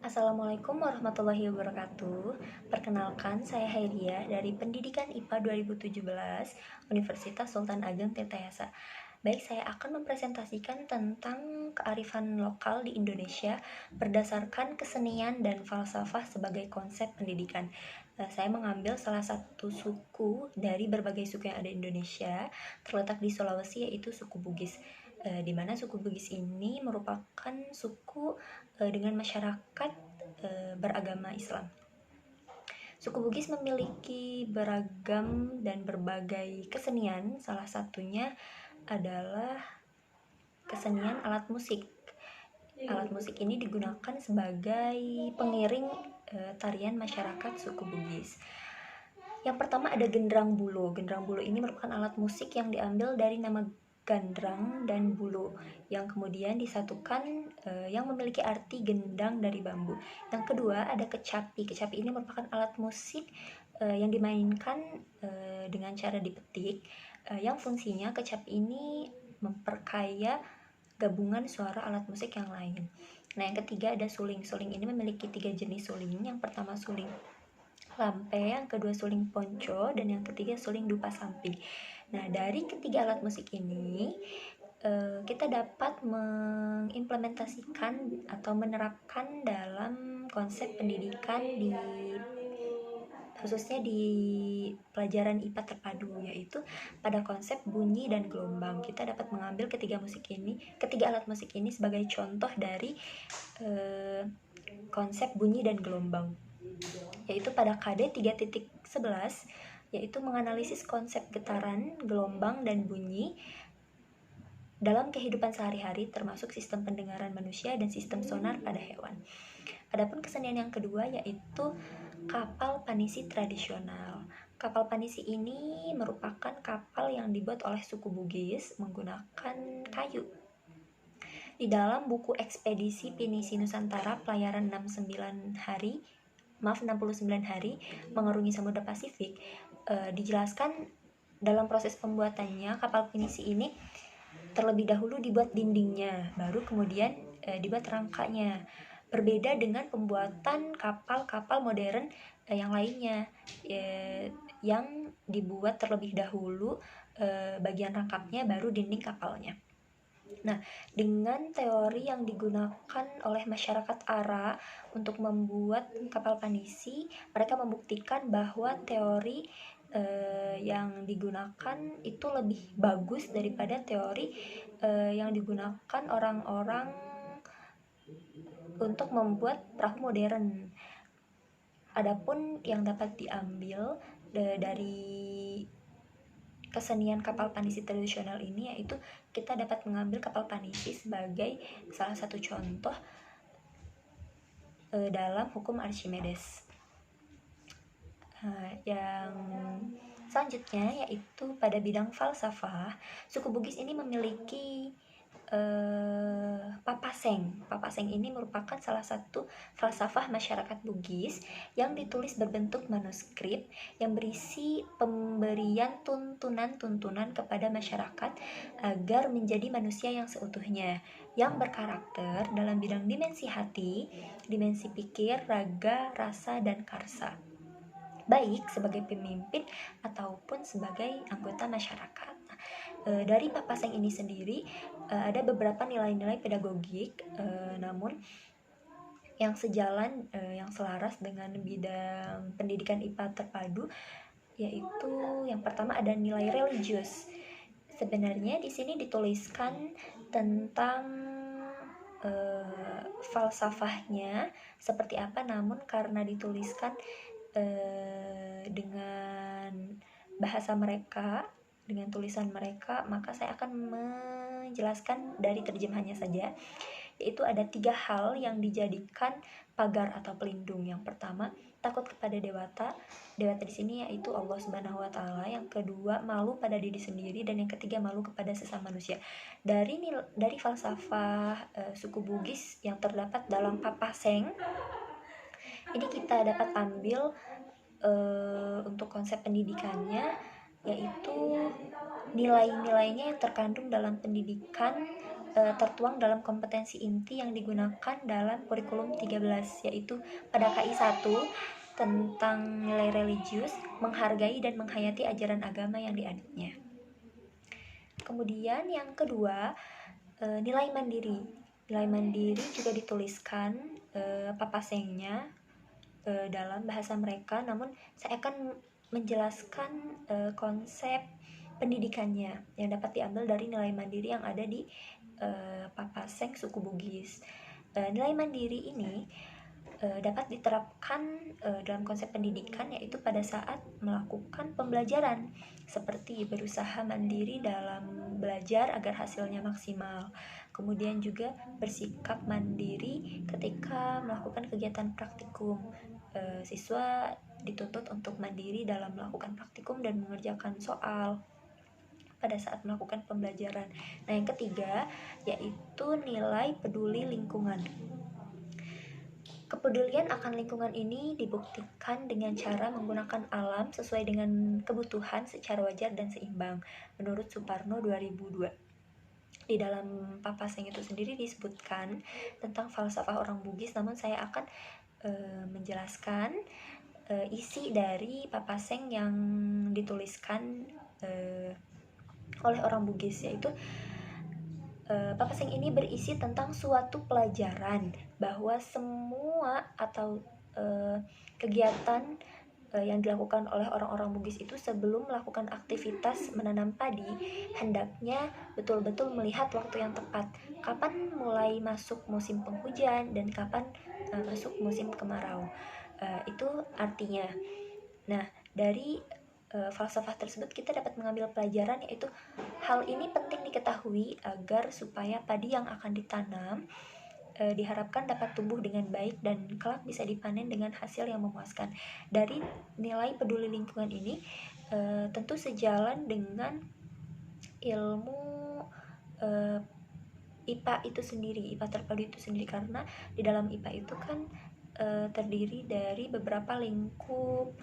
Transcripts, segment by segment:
Assalamualaikum warahmatullahi wabarakatuh. Perkenalkan, saya Hairia dari Pendidikan IPA 2017 Universitas Sultan Ageng Tirtayasa. Baik, saya akan mempresentasikan tentang kearifan lokal di Indonesia berdasarkan kesenian dan falsafah sebagai konsep pendidikan. Saya mengambil salah satu suku dari berbagai suku yang ada di Indonesia, terletak di Sulawesi, yaitu suku Bugis. Di mana suku Bugis ini merupakan suku dengan masyarakat beragama Islam. Suku Bugis memiliki beragam dan berbagai kesenian, salah satunya adalah kesenian alat musik. Alat musik ini digunakan sebagai pengiring tarian masyarakat suku Bugis. Yang pertama ada gendrang bulu. Gendrang bulu ini merupakan alat musik yang diambil dari nama gandrang dan bulu yang kemudian disatukan yang memiliki arti gendang dari bambu. Yang kedua ada kecapi. Kecapi ini merupakan alat musik yang dimainkan dengan cara dipetik, yang fungsinya kecapi ini memperkaya gabungan suara alat musik yang lain. Nah, yang ketiga ada suling. Suling ini memiliki 3 jenis suling. Yang pertama suling lampe, yang kedua suling ponco, dan yang ketiga suling dupa samping. Nah, dari ketiga alat musik ini kita dapat mengimplementasikan atau menerapkan dalam konsep pendidikan khususnya di pelajaran IPA terpadu, yaitu pada konsep bunyi dan gelombang. Kita dapat mengambil ketiga alat musik ini sebagai contoh dari konsep bunyi dan gelombang, yaitu pada KD 3.11, yaitu menganalisis konsep getaran, gelombang, dan bunyi dalam kehidupan sehari-hari, termasuk sistem pendengaran manusia dan sistem sonar pada hewan. Adapun kesenian yang kedua yaitu kapal panisi tradisional. Kapal panisi ini merupakan kapal yang dibuat oleh suku Bugis menggunakan kayu. Di dalam buku Ekspedisi Pinisi Nusantara Pelayaran 69 hari mengarungi Samudra Pasifik, dijelaskan dalam proses pembuatannya kapal pinisi ini terlebih dahulu dibuat dindingnya, baru kemudian dibuat rangkanya. Berbeda dengan pembuatan kapal-kapal modern yang lainnya, yang dibuat terlebih dahulu bagian rangkapnya, baru dinding kapalnya. Nah, dengan teori yang digunakan oleh masyarakat Ara untuk membuat kapal panisi, mereka membuktikan bahwa teori yang digunakan itu lebih bagus daripada teori yang digunakan orang-orang untuk membuat perahu modern. Adapun yang dapat diambil dari kesenian kapal panisi tradisional ini, yaitu kita dapat mengambil kapal panisi sebagai salah satu contoh dalam hukum Archimedes. Yang selanjutnya yaitu pada bidang falsafah, suku Bugis ini memiliki papaseng. Papaseng ini merupakan salah satu falsafah masyarakat Bugis yang ditulis berbentuk manuskrip yang berisi pemberian tuntunan-tuntunan kepada masyarakat agar menjadi manusia yang seutuhnya, yang berkarakter dalam bidang dimensi hati, dimensi pikir, raga, rasa, dan karsa, baik sebagai pemimpin ataupun sebagai anggota masyarakat. Dari papaseng ini sendiri ada beberapa nilai-nilai pedagogik, namun yang sejalan, yang selaras dengan bidang pendidikan IPA terpadu, yaitu yang pertama ada nilai religius. Sebenarnya di sini dituliskan tentang falsafahnya seperti apa, namun karena dituliskan dengan bahasa mereka, dengan tulisan mereka, maka saya akan menjelaskan dari terjemahannya saja, yaitu ada 3 hal yang dijadikan pagar atau pelindung. Yang pertama, takut kepada dewata. Dewata di sini yaitu Allah Subhanahu wa taala. Yang kedua, malu pada diri sendiri, dan yang ketiga, malu kepada sesama manusia. Dari falsafah suku Bugis yang terdapat dalam papaseng ini kita dapat ambil untuk konsep pendidikannya, yaitu nilai-nilainya yang terkandung dalam pendidikan tertuang dalam kompetensi inti yang digunakan dalam kurikulum 13, yaitu pada KI 1 tentang nilai religius, menghargai dan menghayati ajaran agama yang dianutnya. Kemudian yang kedua, nilai mandiri. Nilai mandiri juga dituliskan papasengnya dalam bahasa mereka, namun saya akan menjelaskan konsep pendidikannya yang dapat diambil dari nilai mandiri yang ada di papaseng suku Bugis. Nilai mandiri ini dapat diterapkan dalam konsep pendidikan, yaitu pada saat melakukan pembelajaran, seperti berusaha mandiri dalam belajar agar hasilnya maksimal. Kemudian juga bersikap mandiri ketika melakukan kegiatan praktikum. Siswa dituntut untuk mandiri dalam melakukan praktikum dan mengerjakan soal pada saat melakukan pembelajaran. Nah, yang ketiga yaitu nilai peduli lingkungan. Kepedulian akan lingkungan ini dibuktikan dengan cara menggunakan alam sesuai dengan kebutuhan secara wajar dan seimbang, menurut Suparno 2002. Di dalam papaseng itu sendiri disebutkan tentang falsafah orang Bugis, namun saya akan menjelaskan isi dari papaseng yang dituliskan oleh orang Bugis, yaitu papaseng ini berisi tentang suatu pelajaran bahwa semua atau kegiatan yang dilakukan oleh orang-orang Bugis itu sebelum melakukan aktivitas menanam padi, hendaknya betul-betul melihat waktu yang tepat, kapan mulai masuk musim penghujan dan kapan masuk musim kemarau. Itu artinya. Nah, dari falsafah tersebut kita dapat mengambil pelajaran, yaitu hal ini penting diketahui agar supaya padi yang akan ditanam diharapkan dapat tumbuh dengan baik dan kelak bisa dipanen dengan hasil yang memuaskan. Dari nilai peduli lingkungan ini tentu sejalan dengan ilmu IPA itu sendiri, IPA terpadu itu sendiri, karena di dalam IPA itu kan terdiri dari beberapa lingkup.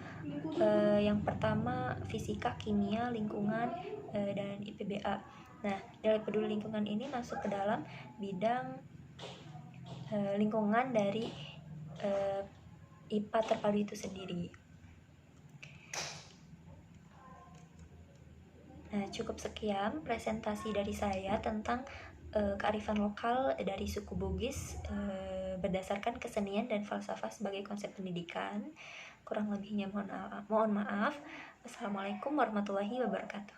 Yang pertama fisika, kimia, lingkungan, dan IPBA. Nah, nilai peduli lingkungan ini masuk ke dalam bidang lingkungan dari IPA terpadu itu sendiri. Nah, cukup sekian presentasi dari saya tentang kearifan lokal dari suku Bugis berdasarkan kesenian dan falsafah sebagai konsep pendidikan. Kurang lebihnya mohon maaf. Wassalamualaikum warahmatullahi wabarakatuh.